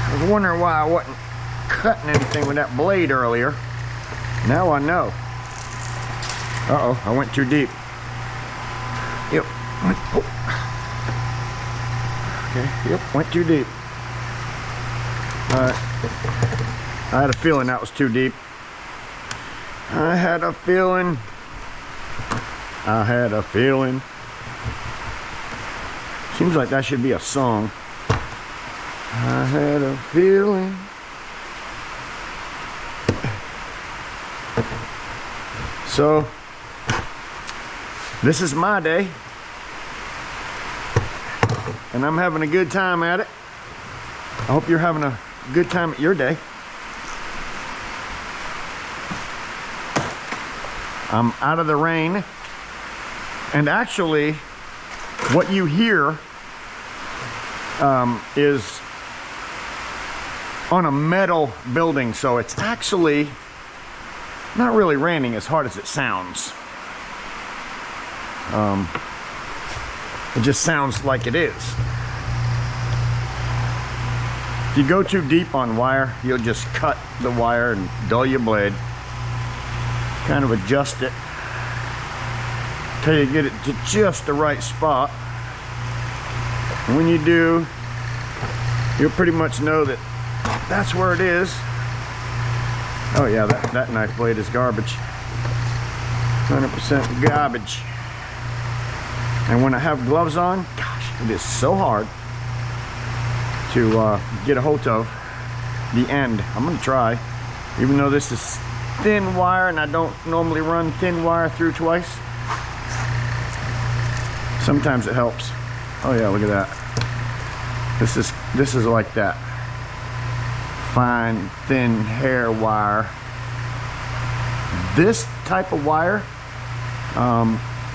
I was wondering why I wasn't cutting anything with that blade earlier. Now I know. Uh-oh, I went too deep. Yep. Okay, yep, went too deep. Alright. I had a feeling that was too deep. I had a feeling. Seems like that should be a song. I had a feeling. So, this is my day, and I'm having a good time at it. I hope you're having a good time at your day. I'm out of the rain, and actually, what you hear is on a metal building, so it's actually not really raining as hard as it sounds. It just sounds like it is. If you go too deep on wire, you'll just cut the wire and dull your blade. Kind of adjust it till you get it to just the right spot. And when you do, you'll pretty much know that that's where it is. Oh yeah, that knife blade is garbage. 100% garbage. And when I have gloves on, gosh, it is so hard to get a hold of the end. I'm gonna try, even though this is thin wire and I don't normally run thin wire through twice. Sometimes it helps. Oh yeah, look at that. This is like that fine thin hair wire. This type of wire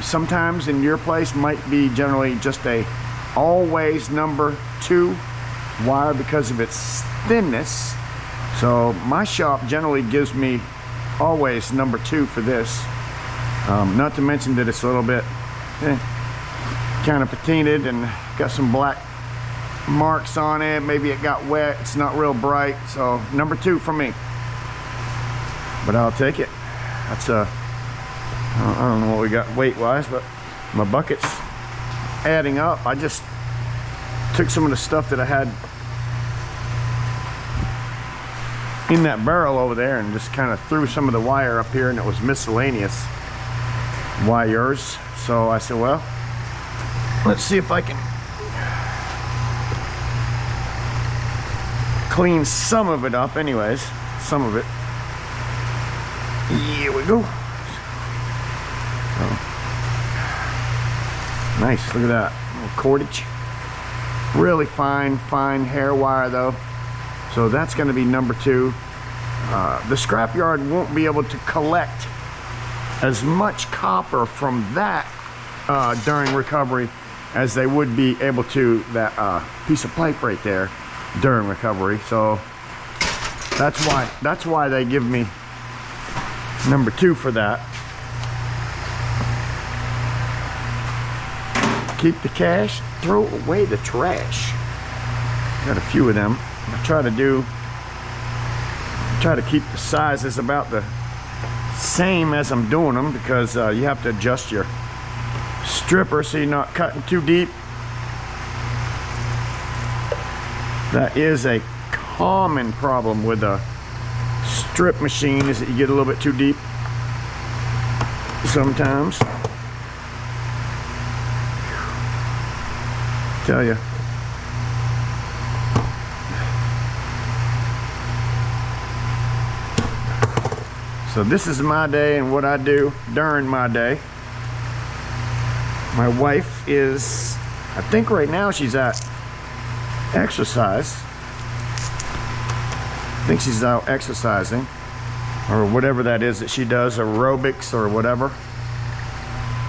sometimes in your place might be generally just a always number 2 wire because of its thinness. So my shop generally gives me always number 2 for this. Not to mention that it's a little bit kind of patinaed and got some black marks on it. Maybe it got wet. It's not real bright, so number 2 for me. But I'll take it. That's I don't know what we got weight wise, but my bucket's adding up. I just took some of the stuff that I had in that barrel over there and just kind of threw some of the wire up here, and it was miscellaneous wires. So I said, well, let's see if I can clean some of it up anyways. Some of it. Here we go. Oh. Nice, look at that. A little cordage. Really fine hair wire though. So that's going to be number 2. The scrapyard won't be able to collect as much copper from that during recovery as they would be able to that piece of pipe right there during recovery. So that's why they give me number 2 for that. Keep the cash, throw away the trash. Got a few of them. I try to keep the sizes about the same as I'm doing them, because you have to adjust your stripper so you're not cutting too deep. That is a common problem with strip machine is that you get a little bit too deep sometimes. Tell you. So this is my day and what I do during my day. My wife is, I think right now she's at exercise. I think she's out exercising or whatever that is that she does, aerobics or whatever.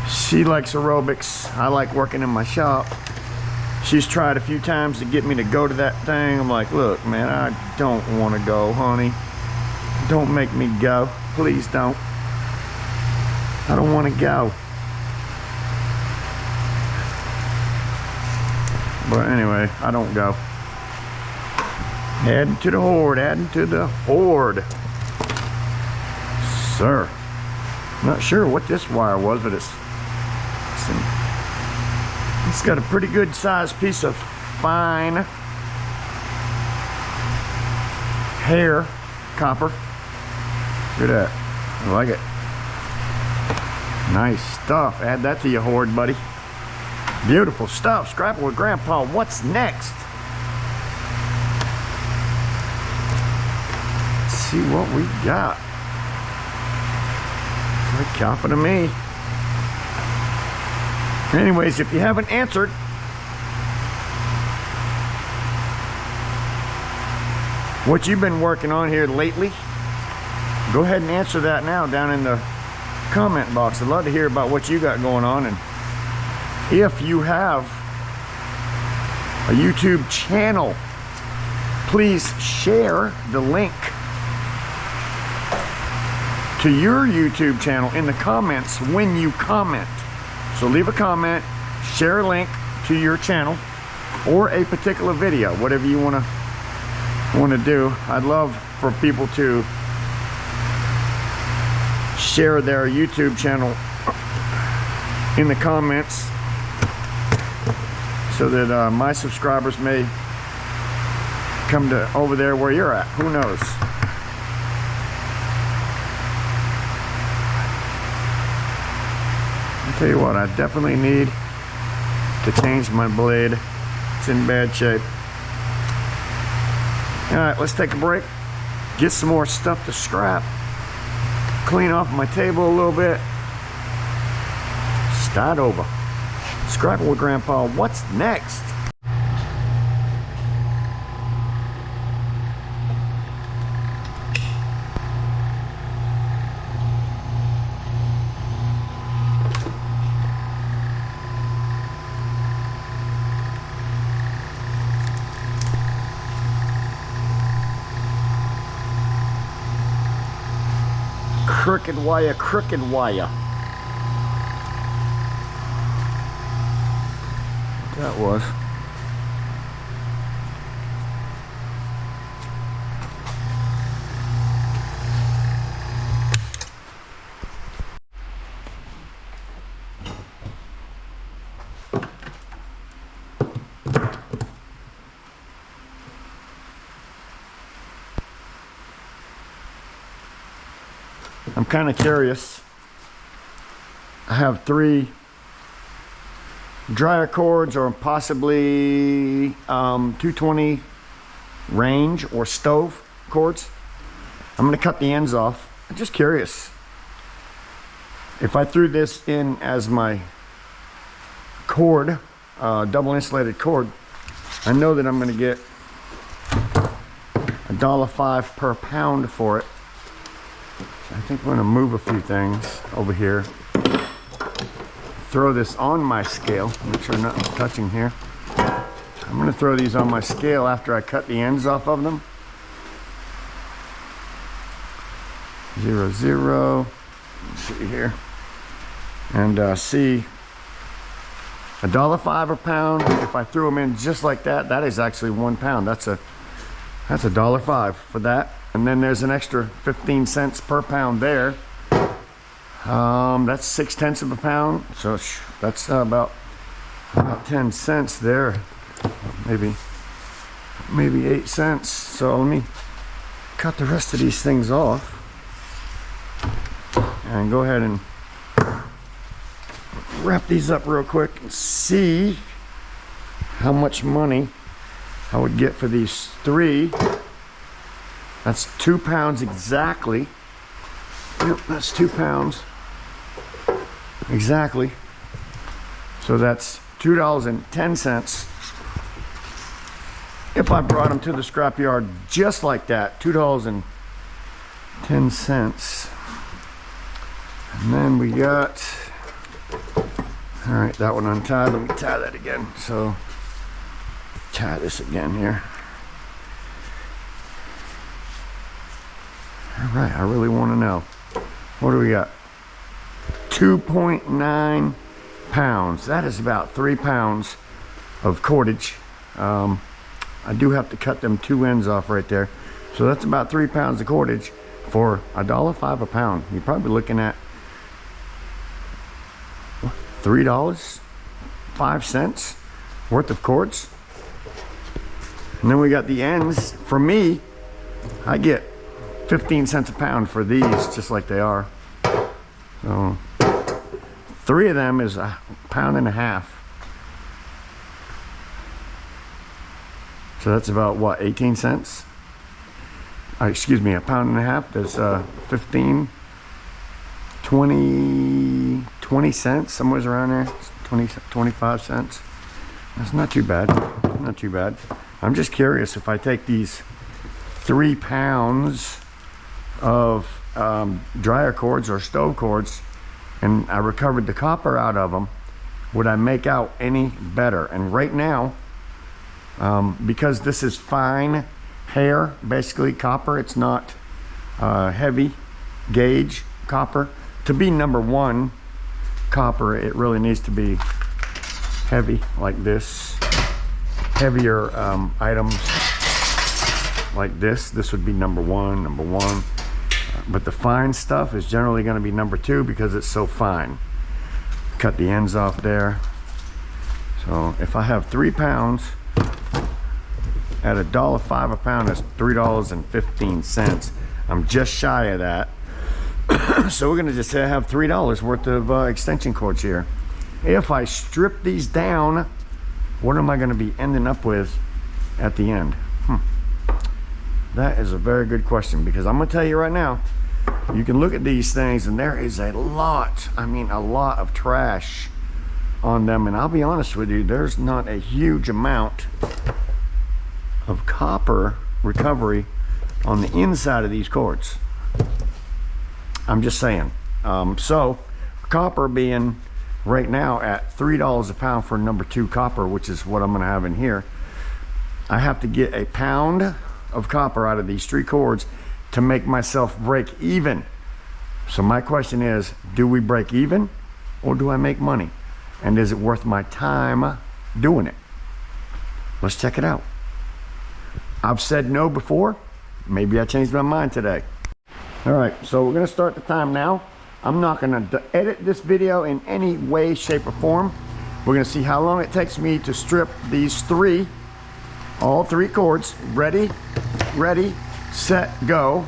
She likes aerobics. I like working in my shop. She's tried a few times to get me to go to that thing. I'm like, look, man, I don't want to go, honey. Don't make me go. Please don't. I don't want to go. But anyway, I don't go. Adding to the horde, adding to the horde. Sir. Not sure what this wire was, but it's got a pretty good sized piece of fine hair copper. Look at that. I like it. Nice stuff. Add that to your horde, buddy. Beautiful stuff. Scrapple with Grandpa. What's next? Let's see what we got. Like copper to me. Anyways, if you haven't answered, what you've been working on here lately, go ahead and answer that now down in the comment box. I'd love to hear about what you got going on. And if you have a YouTube channel, please share the link to your YouTube channel in the comments when you comment. So leave a comment, share a link to your channel or a particular video, whatever you want to do. I'd love for people to share their YouTube channel in the comments so that my subscribers may come to over there where you're at. Who knows? I'll tell you what, I definitely need to change my blade. It's in bad shape. Alright, let's take a break, get some more stuff to scrap, clean off my table a little bit, start over. Scrapple with Grandpa, what's next? Crooked wire, crooked wire. That was. I'm kind of curious. I have 3 dryer cords or possibly 220 range or stove cords. I'm going to cut the ends off. I'm just curious. If I threw this in as my cord, double insulated cord, I know that I'm going to get $1.05 per pound for it. I think I'm going to move a few things over here. Throw this on my scale. Make sure nothing's touching here. I'm going to throw these on my scale after I cut the ends off of them. 0, 0. Let's see here. And see, $1.05 a pound. If I threw them in just like that, that is actually 1 pound. That's $1.05 for that. And then there's an extra 15 cents per pound there. That's 6/10 of a pound. So that's about 10 cents there. Maybe 8 cents. So let me cut the rest of these things off and go ahead and wrap these up real quick and see how much money I would get for these 3. That's 2 pounds exactly. Yep, that's 2 pounds exactly. So that's $2.10 if I brought them to the scrapyard just like that. $2.10. And then we got, all right, that one untied. Let me tie that again. So tie this again here. All right, I really want to know. What do we got? 2.9 pounds. That is about 3 pounds of cordage. I do have to cut them 2 ends off right there. So that's about 3 pounds of cordage for $1.05 a pound. You're probably looking at $3.05 worth of cords. And then we got the ends. For me, I get 15 cents a pound for these, just like they are. So 3 of them is $1.50 pounds. So that's about what, 18 cents? Excuse me, $1.50 pounds. That's 15, 20 cents, somewhere around there. 25 cents. That's not too bad. Not too bad. I'm just curious, if I take these 3 pounds of dryer cords or stove cords and I recovered the copper out of them, would I make out any better? And right now, because this is fine hair, basically copper, it's not heavy gauge copper. To be number 1 copper, it really needs to be heavy like this. Heavier items like this would be number one. But the fine stuff is generally going to be number 2 because it's so fine. Cut the ends off there. So if I have 3 pounds at $1.05 a pound, that's $3.15. I'm just shy of that. So we're going to just say I have $3 worth of extension cords here. If I strip these down, what am I going to be ending up with at the end? That is a very good question, because I'm going to tell you right now, you can look at these things and there is a lot, I mean a lot of trash on them. And I'll be honest with you, there's not a huge amount of copper recovery on the inside of these cords. I'm just saying. So copper being right now at $3 a pound for number 2 copper, which is what I'm going to have in here, I have to get a pound of copper out of these 3 cords to make myself break even. So my question is, do we break even or do I make money? And is it worth my time doing it? Let's check it out. I've said no before. Maybe I changed my mind today. All right, so we're gonna start the time now. I'm not gonna edit this video in any way, shape, or form. We're gonna see how long it takes me to strip these all 3 cords. Ready, set, go.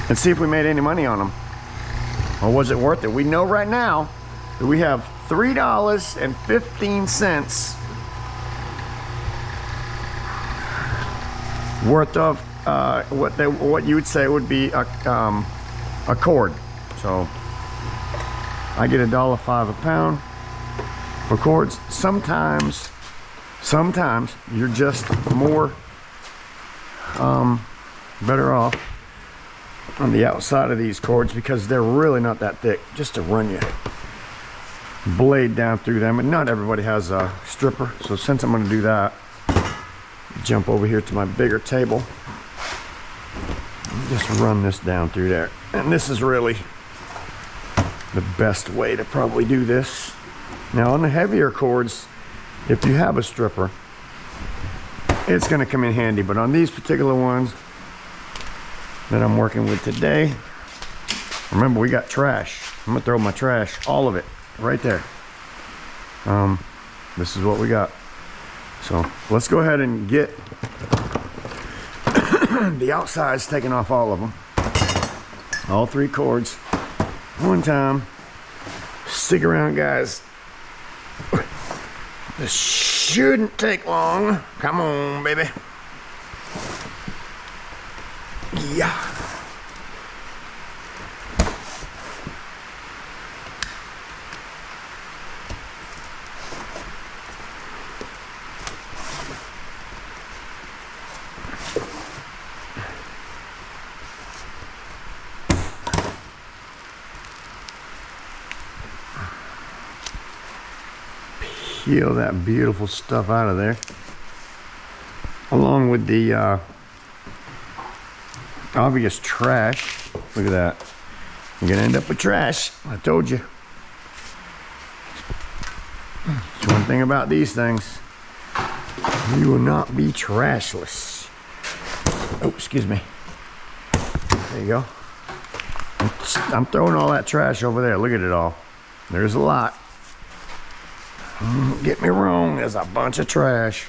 And see if we made any money on them. Or was it worth it? We know right now that we have $3.15 worth of what you would say would be a cord. So I get $1.05 a pound for cords. Sometimes you're just more better off on the outside of these cords because they're really not that thick, just to run your blade down through them. And not everybody has a stripper, so since I'm going to do that, jump over here to my bigger table, just run this down through there. And this is really the best way to probably do this. Now on the heavier cords, if you have a stripper, it's going to come in handy, but on these particular ones that I'm working with today, remember we got trash. I'm gonna throw my trash, all of it, right there. This is what we got. So let's go ahead and get the outsides taken off all of them. All 3 cords. One time. Stick around, guys. This shouldn't take long. Come on, baby. Yeah. Peel that beautiful stuff out of there, along with the obvious trash. Look at that. You're gonna end up with trash. I told you. It's one thing about these things. You will not be trashless. Oh, excuse me. There you go. I'm throwing all that trash over there. Look at it all. There's a lot. Don't get me wrong, there's a bunch of trash.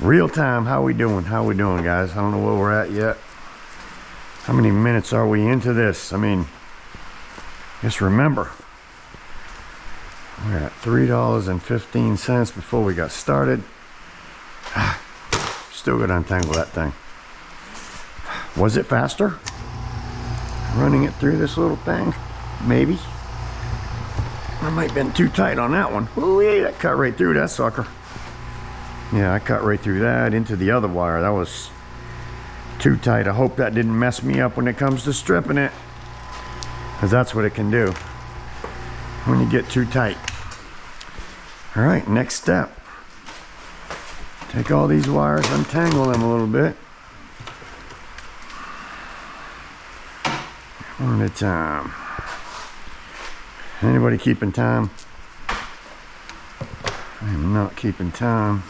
Real time, how we doing? How we doing, guys? I don't know where we're at yet. How many minutes are we into this? I mean, just remember, we're at $3.15 before we got started. Still got to untangle that thing. Was it faster running it through this little thing? Maybe. I might have been too tight on that one. Ooh, that cut right through that sucker. Yeah, I cut right through that into the other wire. That was too tight. I hope that didn't mess me up when it comes to stripping it, because that's what it can do when you get too tight. All right, next step. Take all these wires, untangle them a little bit. One at a time. Anybody keeping time? I am not keeping time.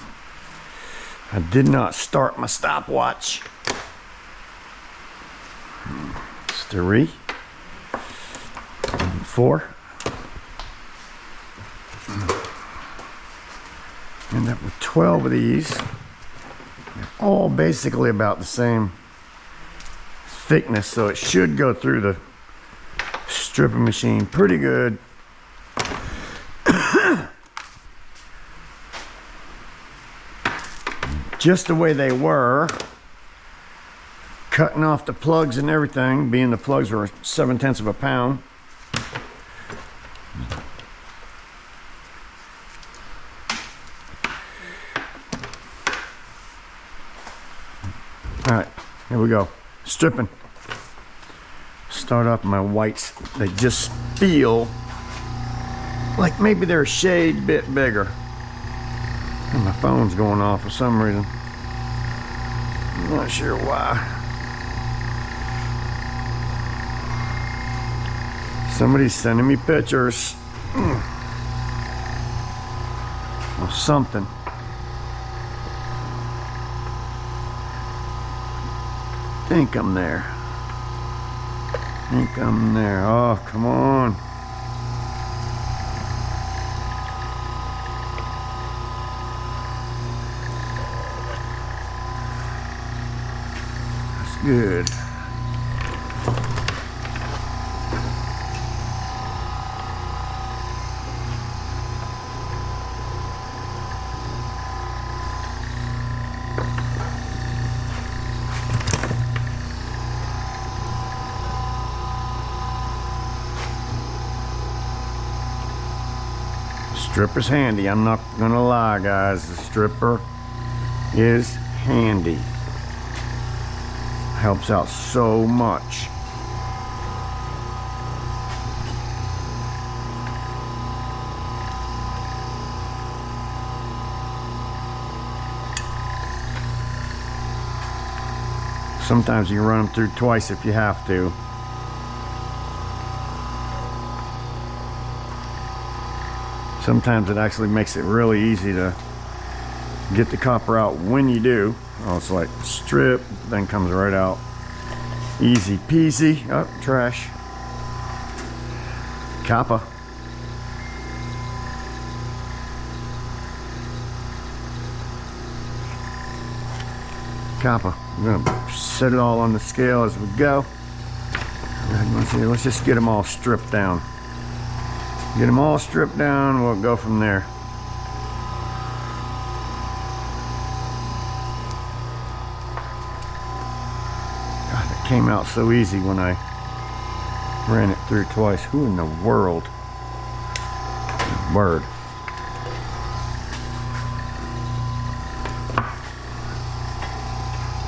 I did not start my stopwatch. 3, 4. End up with 12 of these. They're all basically about the same thickness, so it should go through the stripping machine pretty good. Just the way they were, cutting off the plugs and everything, being the plugs were 7/10 of a pound. All right, here we go. Stripping. Start off my whites. They just feel like maybe they're a shade bit bigger. And my phone's going off for some reason. I'm not sure why. Somebody's sending me pictures. Or something. I think I'm there. Oh, come on. That's good. Stripper's handy. I'm not gonna lie, guys. The stripper is handy. Helps out so much. Sometimes you can run them through twice if you have to. Sometimes it actually makes it really easy to get the copper out when you do. Oh, it's like strip, then comes right out. Easy peasy. Oh, trash. Copper. copper. We're gonna set it all on the scale as we go. Let's just get them all stripped down. Get them all stripped down, we'll go from there. God, it came out so easy when I ran it through twice. Who in the world? Word.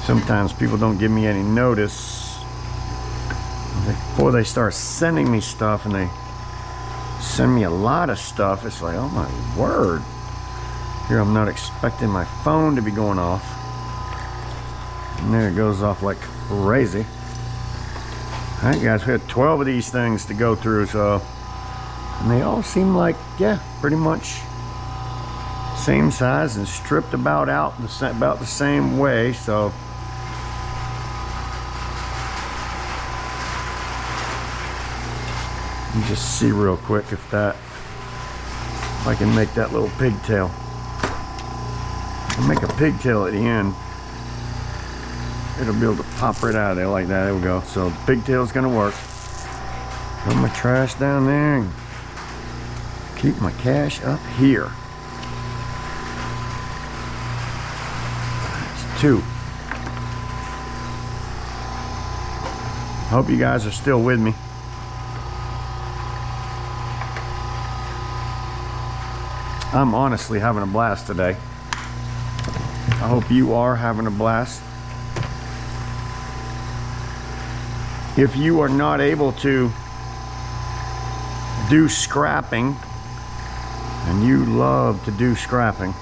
Sometimes people don't give me any notice before they start sending me stuff, and they send me a lot of stuff. It's like, oh my word. Here I'm not expecting my phone to be going off, and there it goes off like crazy. All right, guys, we had 12 of these things to go through, so, and they all seem like, yeah, pretty much same size and stripped about the same way. So let me just see real quick if I can make that little pigtail. I'll make a pigtail at the end. It'll be able to pop right out of there like that. There we go. So the pigtail's gonna work. Put my trash down there and keep my cash up here. That's 2. Hope you guys are still with me. I'm honestly having a blast today. I hope you are having a blast. If you are not able to do scrapping, and you love to do scrapping,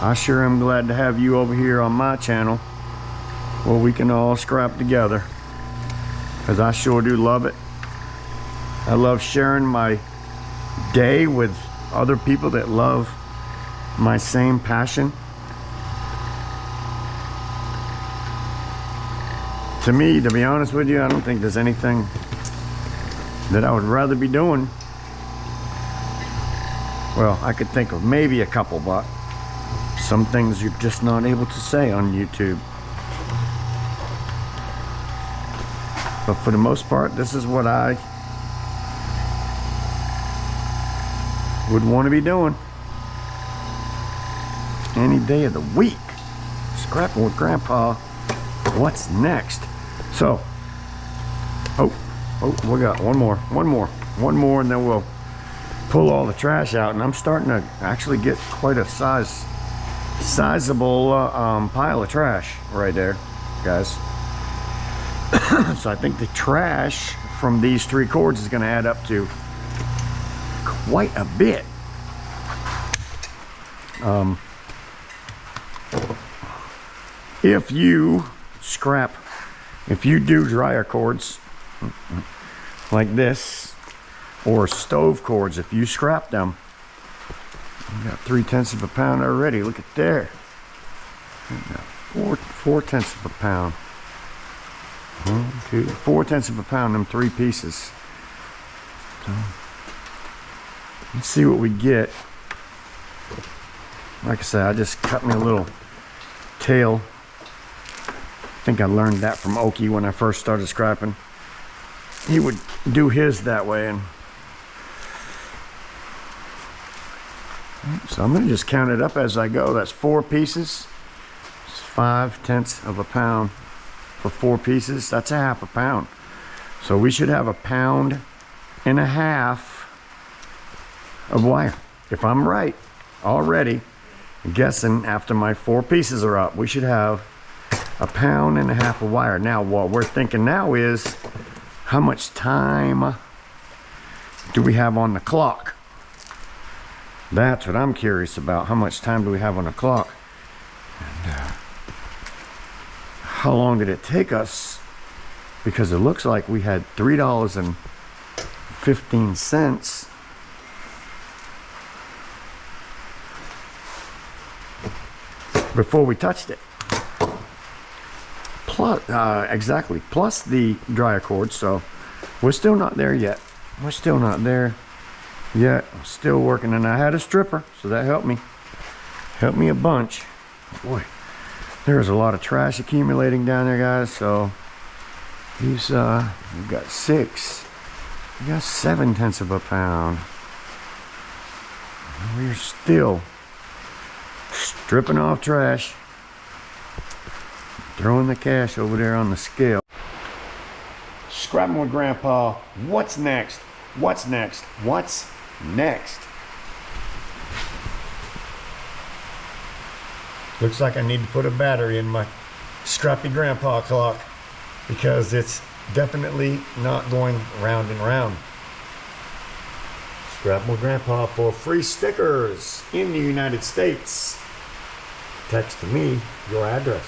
I sure am glad to have you over here on my channel where we can all scrap together, because I sure do love it. I love sharing my day with other people that love my same passion. To me, to be honest with you, I don't think there's anything that I would rather be doing. Well, I could think of maybe a couple, but some things you're just not able to say on YouTube. But for the most part, this is what I would want to be doing any day of the week. Scrapping with Grandpa. What's next? So, we got one more, and then we'll pull all the trash out. And I'm starting to actually get quite a sizable pile of trash right there, guys. So I think the trash from these 3 cords is going to add up to quite a bit. If you scrap, if you do dryer cords like this, or stove cords, if you scrap them, you got 3/10 pound already. Look at there. 4/10 pound. 1, 2, 4/10 pound. Them 3 pieces. So, let's see what we get. Like I said, I just cut me a little tail. I think I learned that from Okie when I first started scrapping. He would do his that way, and so I'm gonna just count it up as I go. That's 4 pieces. It's 5/10 pound for 4 pieces. That's a half a pound. So we should have 1.5 pounds of wire. If I'm right already, I'm guessing after my 4 pieces are up, we should have 1.5 pounds of wire. Now what we're thinking now is, how much time do we have on the clock? That's what I'm curious about. How much time do we have on the clock? And how long did it take us? Because it looks like we had $3.15 before we touched it. Plus, exactly, plus the dryer cord. So we're still not there yet. We're still not there yet. I'm still working, and I had a stripper, so that helped me. Helped me a bunch. Boy, There's a lot of trash accumulating down there, guys. So these, we've got 6. We got 7/10 of a pound. We're still stripping off trash, throwing the cash over there on the scale. Scrapping with Grandpa. What's next? What's next? What's next? Looks like I need to put a battery in my Scrappy Grandpa clock because it's definitely not going round and round. Scrapping with Grandpa for free stickers in the United States. Text me your address.